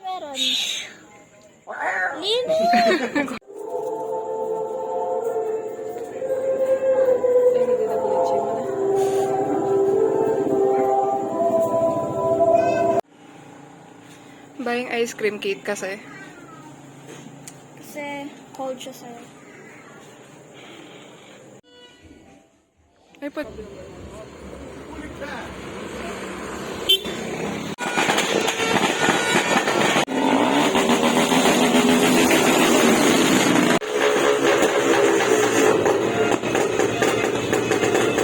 Meron. Linis! Buying ice cream cake kasi. Kasi cold siya sa'yo. Ay, put.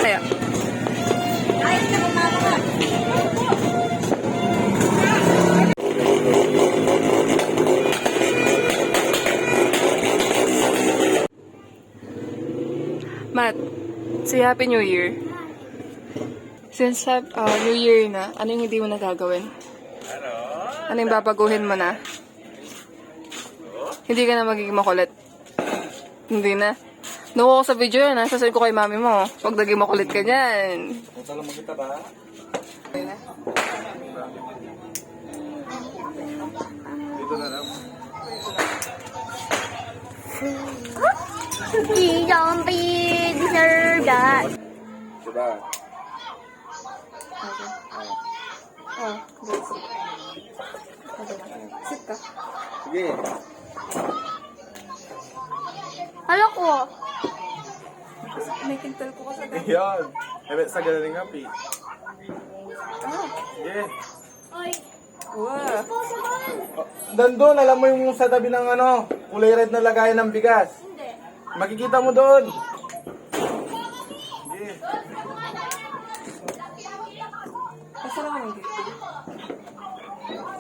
Kaya. Matt, say Happy New Year. Since New Year na, ano yung hindi mo na gagawin? Ano yung babaguhin mo na? Hindi ka na magiging makulit. Hindi na. Nakuha ko sa video yan, ha? Sasabihin ko kay mami mo. Huwag naging makulit ka dyan. Punta lang kita ba? Dito na lang. You don't deserve that. Diba? Oh, that's it. Sit ka. Sige. Hala ko. May kintal ko kasi dahil. Yan. Sa galaling happy. Sige. Oy, Wow. Nandun, alam mo yung sa tabi ng kulay red na lagayan ng bigas. hindi. Makikita mo doon. Sige. Asa naman yung dito?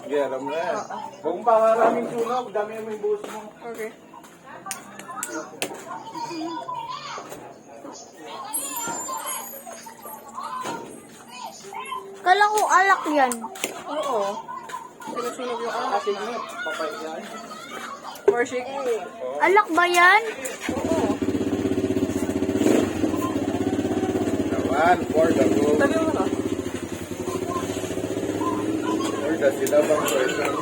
Sige, alam mo na yan. Huwag mong pakaraming sunog. Dami mo yung buhos mo. Okay. Kala ko alak yan. Oo. Sinusunog yung anak. Kasi nga, papay yan. Or shake. Alak ba yan? Oo. Naman, for the go. Tabi mo na. For the silabang person.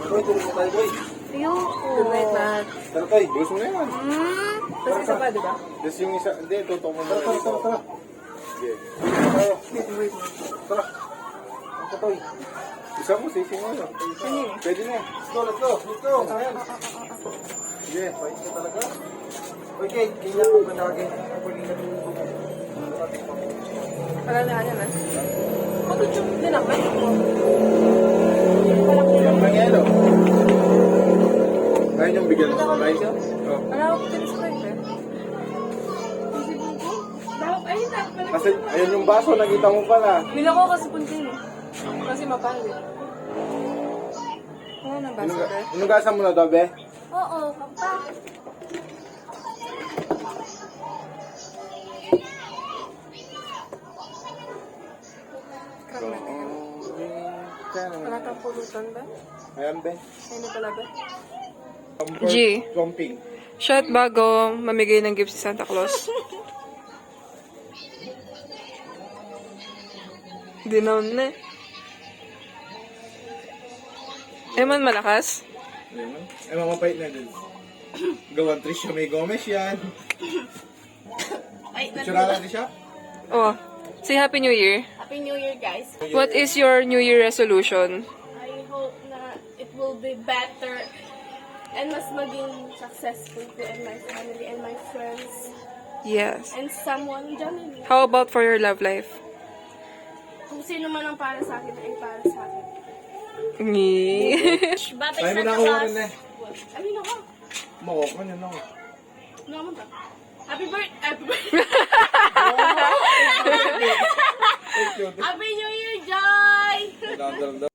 Boy, tulog mo tayo, boy. Ayoko. Good night, Matt. Tara tayo, buhos mo na yan. Tapos isa pa, di ba? Tapos yung isa, hindi, tutok mo muna. Tara. Sige. Wait. Tara. Ito, toy. Isa mo, sisi mo. Pwede na. Let's go. Ayan. Sige, fight ka talaga. Okay, kaya ako ba naging Wala na yan, ha? Matutsyong din ako. yung mangelo. Kaya niyong bigyan ng price? Wala ako din sa friend, eh. Kasi, ayun yung baso, nakita mo pala. Bila ko kasi punting, eh. Kasi mapahal, eh. Ano nang basa, eh? Inugasan mo na to, be? Oo, papa. Crap natin, ano? Wala kang pulutan ba? Ayan, be. Ayun na pala ba? Comfort G. Swamping. Shot bago mamigay ng gift si Santa Claus. Dinaon na eh. Eman malakas? Ayun. Ay, mamapait na din. Gawan Tricia May Gomez yan. Picture din siya? Oh, say Happy New Year. Happy New Year, guys. What is your New Year resolution? I hope na it will be better and mas maging successful ko and my family and my friends Yes. and someone dyan. How about for your love life? Kung sino man ang para sa akin ay para sa akin. Ni. Batay Tayo mo Santa na kuha rin Claus. eh. Ano ako? Mawak man yun ako. Ano naman ba? Happy birthday! Happy New Year, Joy! Dalam-dalam.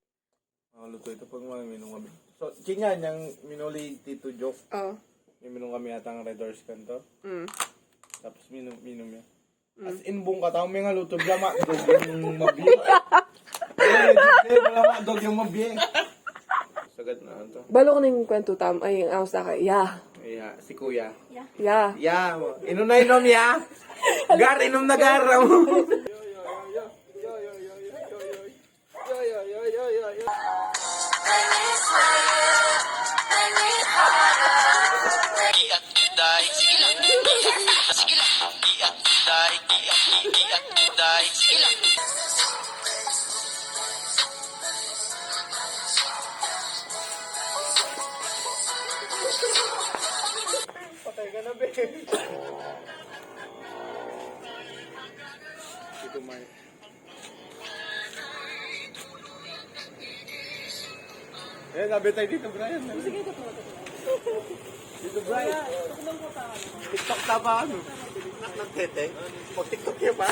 Luto ito pag minum kami. So, kinyan, yung minuli Tito Joke. Oh. Yung minum kami atang Red Horse kanto. Mm. Tapos minum yan. As in buong katao may nga luto. Blama, dog yung mabiyeng. Wala dog yung mabiyeng. Sagad na ito. Balo ko na yung kwento tam. Ay, ang sa kay. Yeah. Yeah, si Kuya. Yeah. Yeah, inom na inom ya. Gar, inom na gar. Patay ka na, be. Dito, Mike. Eh, nabi tayo dito, Brian. Sige, dito, Brian. TikTok na ba? Ano? Nagtete? Mag-TikTok yan ba?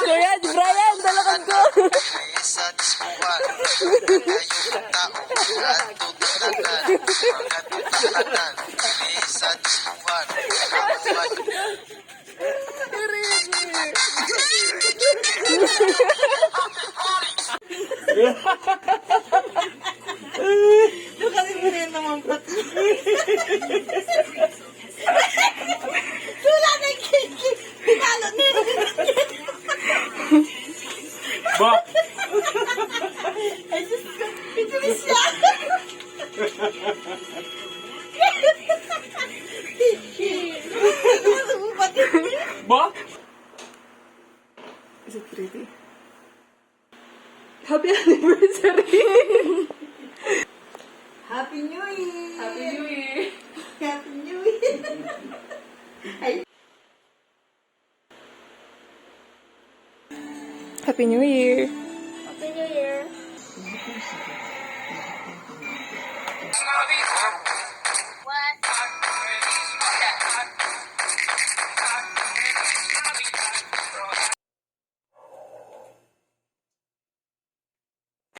Kuya, si Brian, dalakan ko. Sa dispuan, ayong tao at tutulanan, mga tutulanan, sa dispuan, Ba? Ba? Is it pretty? Happy anniversary! Happy New Year! Happy New Year! Happy New Year! Happy New Year! Happy New Year.